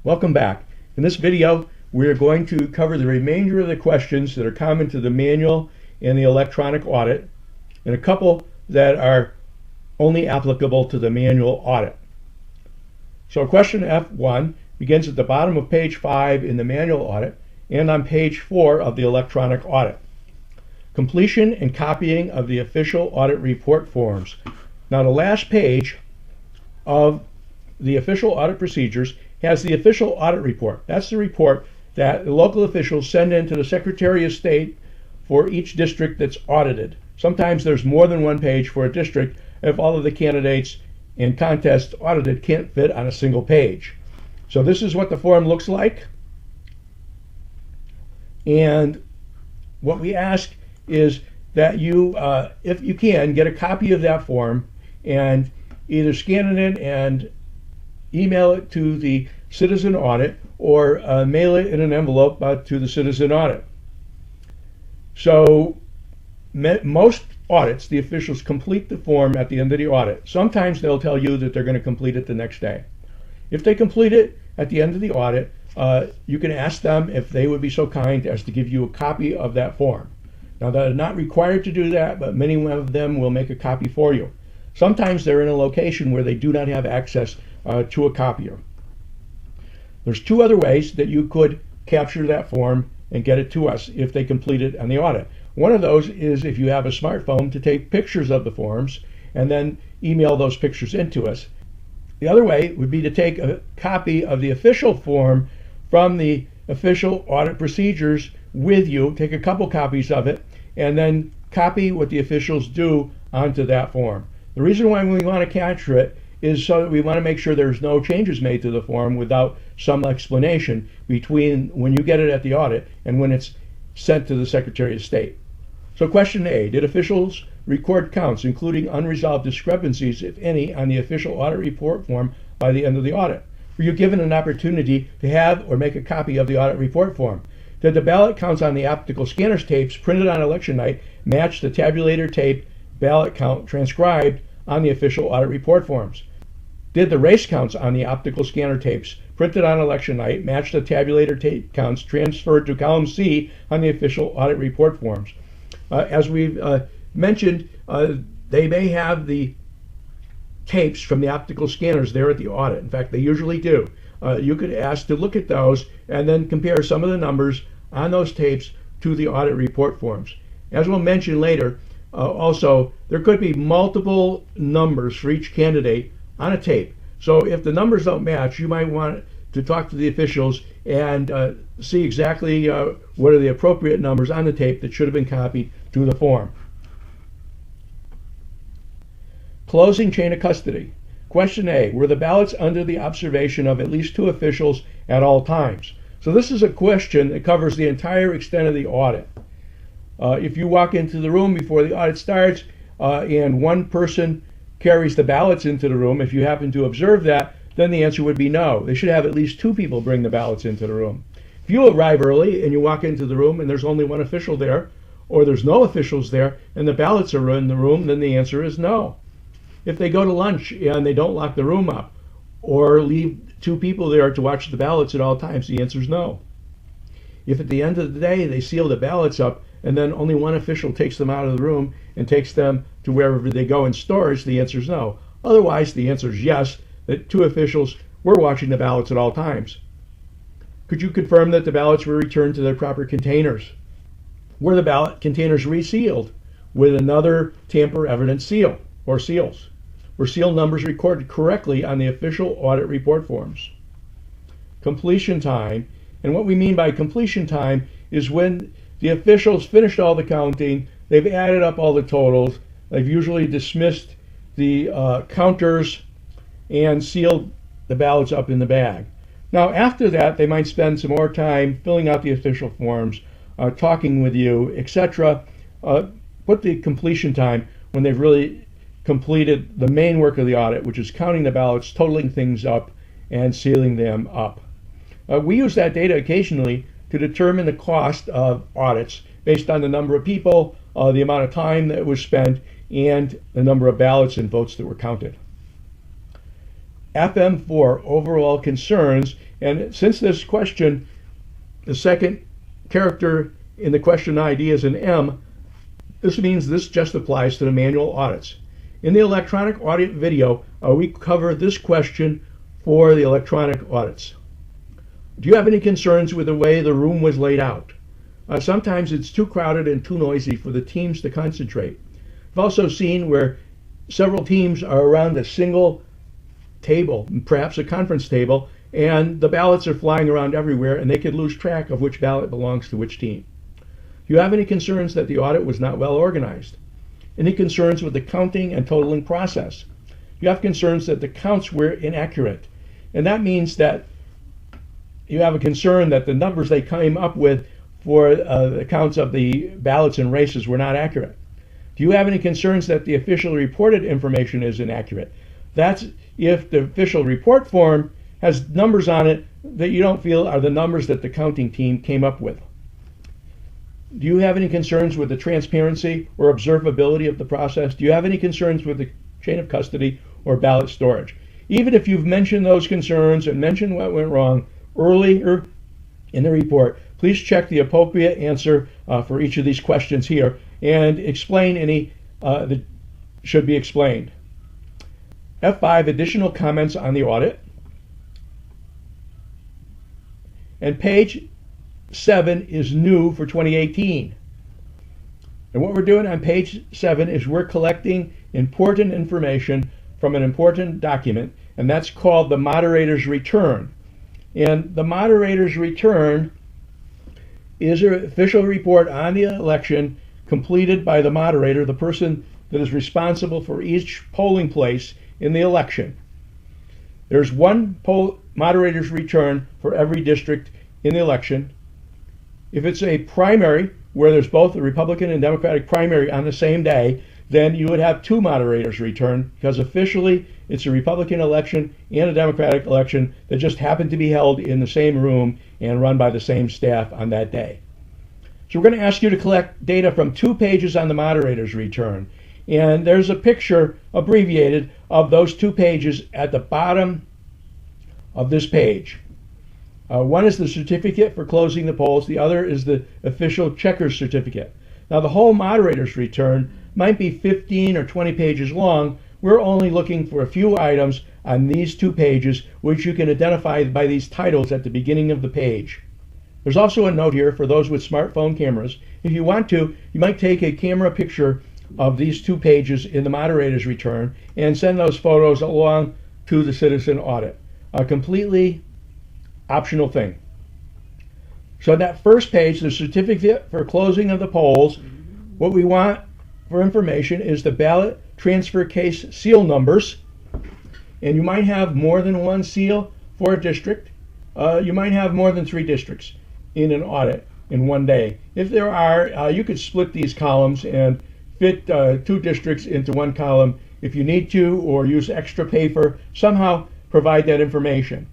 Welcome back. In this video, we're going to cover the remainder of the questions that are common to the manual and the electronic audit, and a couple that are only applicable to the manual audit. So question F1 begins at the bottom of page 5 in the manual audit and on page 4 of the electronic audit. Completion and copying of the official audit report forms. Now the last page of the official audit procedures has the official audit report. That's the report that the local officials send in to the Secretary of State for each district that's audited. Sometimes there's more than one page for a district if all of the candidates and contests audited can't fit on a single page. So this is what the form looks like. And what we ask is that you, if you can, get a copy of that form and either scan it in and email it to the citizen audit or mail it in an envelope to the citizen audit. So most audits, the officials complete the form at the end of the audit. Sometimes they'll tell you that they're going to complete it the next day. If they complete it at the end of the audit, you can ask them if they would be so kind as to give you a copy of that form. Now they're not required to do that, but many of them will make a copy for you. Sometimes they're in a location where they do not have access to a copier. There's two other ways that you could capture that form and get it to us if they complete it on the audit. One of those is if you have a smartphone to take pictures of the forms and then email those pictures into us. The other way would be to take a copy of the official form from the official audit procedures with you, take a couple copies of it, and then copy what the officials do onto that form. The reason why we want to capture it is so that we want to make sure there's no changes made to the form without some explanation between when you get it at the audit and when it's sent to the Secretary of State. So question A, did officials record counts, including unresolved discrepancies, if any, on the official audit report form by the end of the audit? Were you given an opportunity to have or make a copy of the audit report form? Did the ballot counts on the optical scanners tapes printed on election night match the tabulator tape ballot count transcribed on the official audit report forms? Did the race counts on the optical scanner tapes printed on election night match the tabulator tape counts transferred to column C on the official audit report forms? As we've mentioned, they may have the tapes from the optical scanners there at the audit. In fact, they usually do. You could ask to look at those and then compare some of the numbers on those tapes to the audit report forms. As we'll mention later, also, there could be multiple numbers for each candidate on a tape. So if the numbers don't match, you might want to talk to the officials and see exactly what are the appropriate numbers on the tape that should have been copied to the form. Closing chain of custody. Question A, were the ballots under the observation of at least two officials at all times? So this is a question that covers the entire extent of the audit. If you walk into the room before the audit starts and one person carries the ballots into the room, if you happen to observe that, then the answer would be no. They should have at least two people bring the ballots into the room. If you arrive early and you walk into the room and there's only one official there, or there's no officials there and the ballots are in the room, then the answer is no. If they go to lunch and they don't lock the room up or leave two people there to watch the ballots at all times, the answer is no. If at the end of the day they seal the ballots up and then only one official takes them out of the room and takes them to wherever they go in storage, the answer is no. Otherwise, the answer is yes, that two officials were watching the ballots at all times. Could you confirm that the ballots were returned to their proper containers? Were the ballot containers resealed with another tamper evidence seal or seals? Were seal numbers recorded correctly on the official audit report forms? Completion time. And what we mean by completion time is when the officials finished all the counting, they've added up all the totals, they've usually dismissed the counters and sealed the ballots up in the bag. Now after that, they might spend some more time filling out the official forms, talking with you, etc. Put the completion time when they've really completed the main work of the audit, which is counting the ballots, totaling things up, and sealing them up. We use that data occasionally to determine the cost of audits based on the number of people, the amount of time that was spent, and the number of ballots and votes that were counted. FM4, overall concerns. And since this question, the second character in the question ID is an M, this means this just applies to the manual audits. In the electronic audit video, we cover this question for the electronic audits. Do you have any concerns with the way the room was laid out? Sometimes it's too crowded and too noisy for the teams to concentrate. I've also seen where several teams are around a single table, perhaps a conference table, and the ballots are flying around everywhere and they could lose track of which ballot belongs to which team. Do you have any concerns that the audit was not well organized? Any concerns with the counting and totaling process? You have concerns that the counts were inaccurate. And that means that you have a concern that the numbers they came up with for the counts of the ballots and races were not accurate. Do you have any concerns that the officially reported information is inaccurate? That's if the official report form has numbers on it that you don't feel are the numbers that the counting team came up with. Do you have any concerns with the transparency or observability of the process? Do you have any concerns with the chain of custody or ballot storage? Even if you've mentioned those concerns and mentioned what went wrong earlier in the report, please check the appropriate answer for each of these questions here and explain any that should be explained. F5, additional comments on the audit. And page 7 is new for 2018. And what we're doing on page 7 is we're collecting important information from an important document, and that's called the moderator's return. And the moderator's return is an official report on the election completed by the moderator, the person that is responsible for each polling place in the election. There's one moderator's return for every district in the election. If it's a primary, where there's both a Republican and Democratic primary on the same day, then you would have two moderators return, because officially it's a Republican election and a Democratic election that just happen to be held in the same room and run by the same staff on that day. So we're going to ask you to collect data from 2 pages on the moderator's return. And there's a picture, abbreviated, of those 2 pages at the bottom of this page. One is the certificate for closing the polls. The other is the official checker's certificate. Now, the whole moderator's return might be 15 or 20 pages long. We're only looking for a few items on these 2 pages, which you can identify by these titles at the beginning of the page. There's also a note here for those with smartphone cameras. If you want to, you might take a camera picture of these 2 pages in the moderator's return and send those photos along to the citizen audit. A completely optional thing. So that first page, the certificate for closing of the polls, what we want for information is the ballot transfer case seal numbers. And you might have more than one seal for a district. You might have more than 3 districts in an audit in one day. If there are, you could split these columns and fit 2 districts into one column if you need to, or use extra paper, somehow provide that information.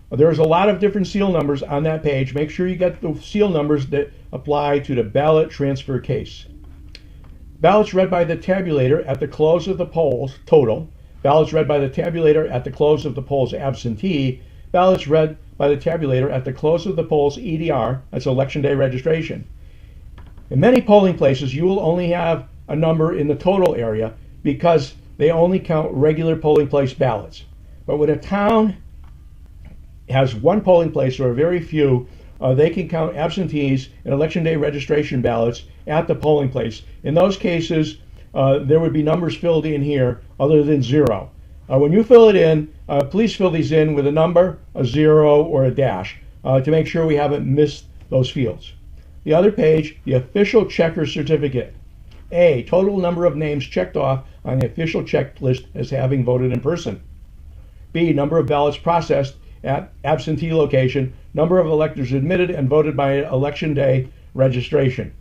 There's a lot of different seal numbers on that page. Make sure you get the seal numbers that apply to the ballot transfer case. Ballots read by the tabulator at the close of the polls, total. Ballots read by the tabulator at the close of the polls, absentee. Ballots read by the tabulator at the close of the polls, EDR, that's election day registration. In many polling places, you will only have a number in the total area because they only count regular polling place ballots. But when a town has one polling place or very few, they can count absentees and election day registration ballots at the polling place. In those cases, there would be numbers filled in here other than 0. When you fill it in, please fill these in with a number, a 0, or a dash to make sure we haven't missed those fields. The other page, the official checker certificate. A, total number of names checked off on the official checklist as having voted in person. B, number of ballots processed at absentee location, number of electors admitted and voted by election day registration.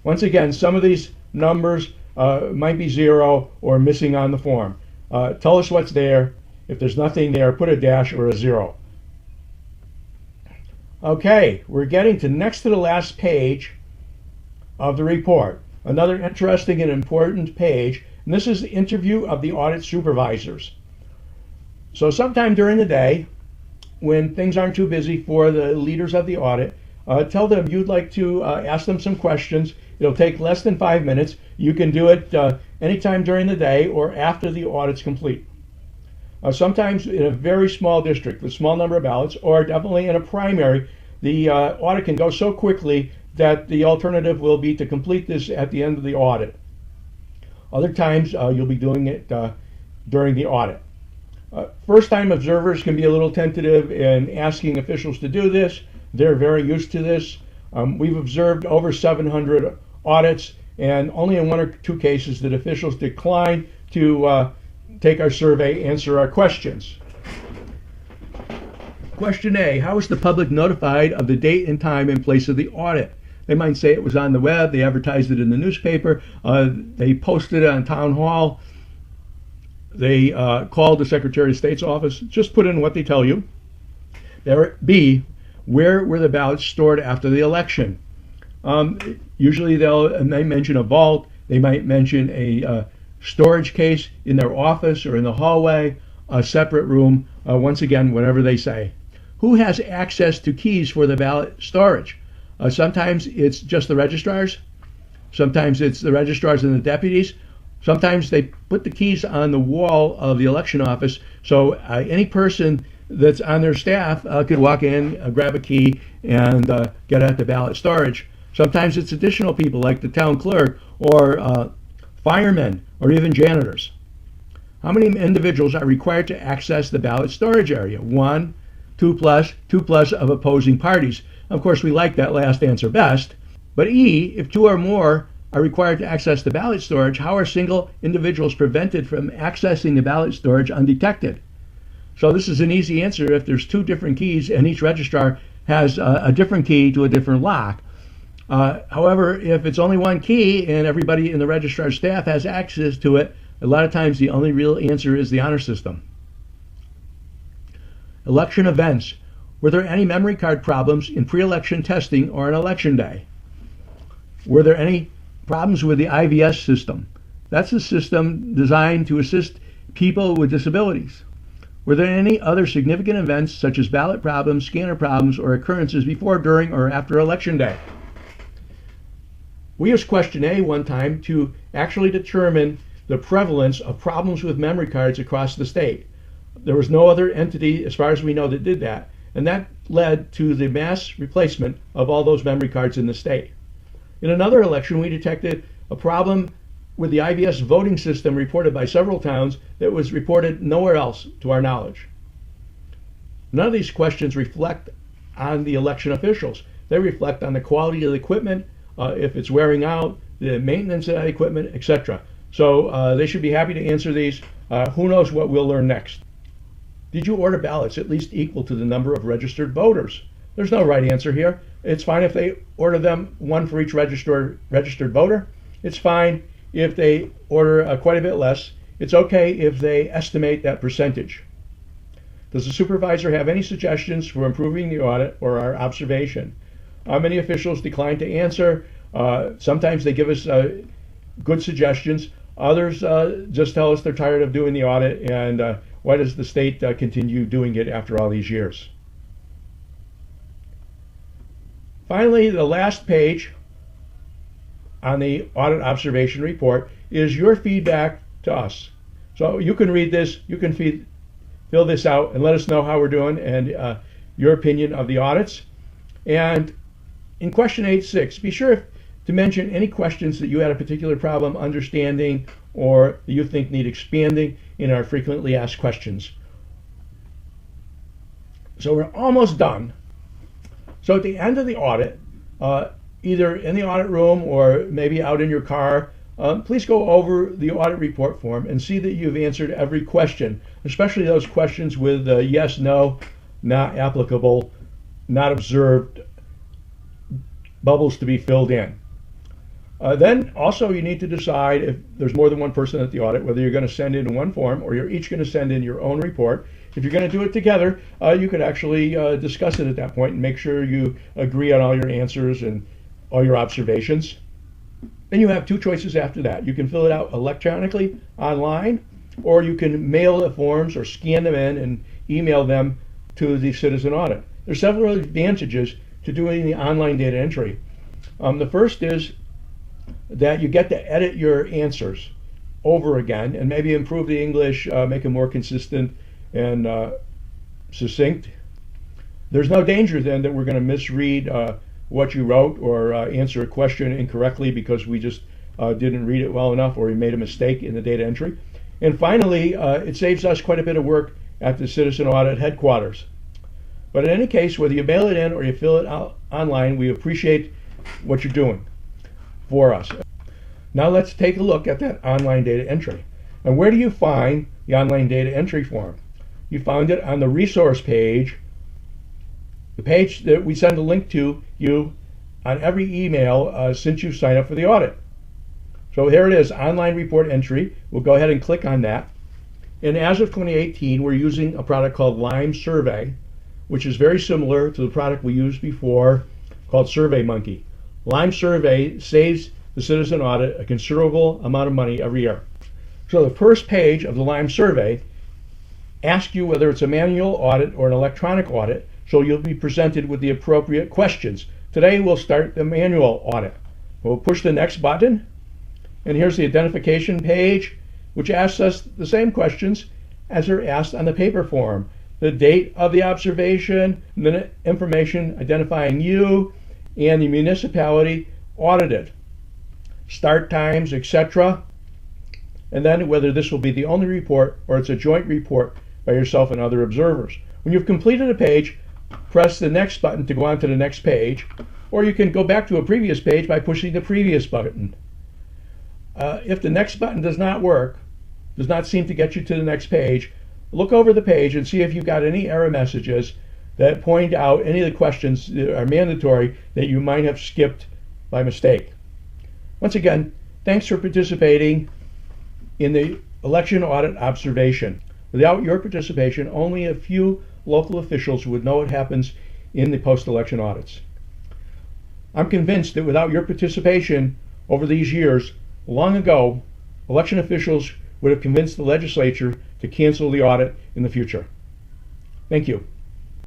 Once again, some of these numbers might be 0 or missing on the form. Tell us what's there. If there's nothing there, put a dash or a 0. Okay, we're getting to next to the last page of the report. Another interesting and important page, and this is the interview of the audit supervisors. So sometime during the day, when things aren't too busy for the leaders of the audit, tell them you'd like to ask them some questions. It'll take less than 5 minutes. You can do it anytime during the day or after the audit's complete. Sometimes in a very small district with small number of ballots, or definitely in a primary, the audit can go so quickly that the alternative will be to complete this at the end of the audit. Other times you'll be doing it during the audit. First-time observers can be a little tentative in asking officials to do this. They're very used to this. We've observed over 700 audits, and only in 1 or 2 cases did officials decline to take our survey, answer our questions. Question A, how is the public notified of the date and time and place of the audit? They might say it was on the web, they advertised it in the newspaper, they posted it on town hall, they called the Secretary of State's office. Just put in what they tell you. B, where were the ballots stored after the election? Usually they might mention a vault, they might mention a storage case in their office or in the hallway, a separate room, once again, whatever they say. Who has access to keys for the ballot storage? Sometimes it's just the registrars. Sometimes it's the registrars and the deputies. Sometimes they put the keys on the wall of the election office, so any person that's on their staff could walk in, grab a key, and get at the ballot storage. Sometimes it's additional people like the town clerk or firemen or even janitors. How many individuals are required to access the ballot storage area? 1, 2 plus of opposing parties. Of course, we like that last answer best. But E, if 2 or more are required to access the ballot storage, how are single individuals prevented from accessing the ballot storage undetected? So this is an easy answer if there's 2 different keys and each registrar has a different key to a different lock. However, if it's only 1 key and everybody in the registrar's staff has access to it, a lot of times the only real answer is the honor system. Election events. Were there any memory card problems in pre-election testing or on election day? Were there any problems with the IVS system? That's a system designed to assist people with disabilities. Were there any other significant events such as ballot problems, scanner problems, or occurrences before, during, or after election day? We used question A one time to actually determine the prevalence of problems with memory cards across the state. There was no other entity, as far as we know, that did that, and that led to the mass replacement of all those memory cards in the state. In another election, we detected a problem with the IVS voting system reported by several towns that was reported nowhere else to our knowledge. None of these questions reflect on the election officials. They reflect on the quality of the equipment, if it's wearing out, the maintenance of that equipment, etc. So they should be happy to answer these. Who knows what we'll learn next? Did you order ballots at least equal to the number of registered voters? There's no right answer here. It's fine if they order them 1 for each registered voter. It's fine if they order quite a bit less. It's okay if they estimate that percentage. Does the supervisor have any suggestions for improving the audit or our observation? Many officials decline to answer. Sometimes they give us good suggestions. Others just tell us they're tired of doing the audit, and why does the state continue doing it after all these years? Finally, the last page on the audit observation report is your feedback to us. So you can read this, you can fill this out and let us know how we're doing and your opinion of the audits. And in question 8.6, be sure to mention any questions that you had a particular problem understanding or that you think need expanding in our frequently asked questions. So we're almost done. So at the end of the audit, either in the audit room or maybe out in your car, please go over the audit report form and see that you've answered every question, especially those questions with yes, no, not applicable, not observed, bubbles to be filled in. Then also you need to decide if there's more than one person at the audit, whether you're going to send in one form or you're each going to send in your own report. If you're going to do it together, you could actually discuss it at that point and make sure you agree on all your answers and all your observations. Then you have 2 choices after that. You can fill it out electronically online, or you can mail the forms or scan them in and email them to the citizen audit. There's several advantages to doing the online data entry. The first is that you get to edit your answers over again and maybe improve the English, make it more consistent and succinct. There's no danger then that we're going to misread what you wrote or answer a question incorrectly because we just didn't read it well enough or we made a mistake in the data entry. And finally, it saves us quite a bit of work at the Citizen Audit headquarters. But in any case, whether you mail it in or you fill it out online, we appreciate what you're doing for us. Now let's take a look at that online data entry. And where do you find the online data entry form? You found it on the resource page, the page that we send a link to you on every email since you sign up for the audit. So here it is, online report entry. We'll go ahead and click on that. And as of 2018, we're using a product called Lime Survey, which is very similar to the product we used before called SurveyMonkey. Lime Survey saves the Citizen Audit a considerable amount of money every year. So the first page of the Lime Survey asks you whether it's a manual audit or an electronic audit, so you'll be presented with the appropriate questions. Today we'll start the manual audit. We'll push the next button, and here's the identification page, which asks us the same questions as are asked on the paper form. The date of the observation, the information identifying you and the municipality audited, start times, etc. And then whether this will be the only report or it's a joint report by yourself and other observers. When you've completed a page, press the next button to go on to the next page, or you can go back to a previous page by pushing the previous button. If the next button does not work, does not seem to get you to the next page, look over the page and see if you've got any error messages that point out any of the questions that are mandatory that you might have skipped by mistake. Once again, thanks for participating in the election audit observation. Without your participation, only a few local officials would know what happens in the post-election audits. I'm convinced that without your participation over these years, long ago, election officials would have convinced the legislature to cancel the audit in the future. Thank you.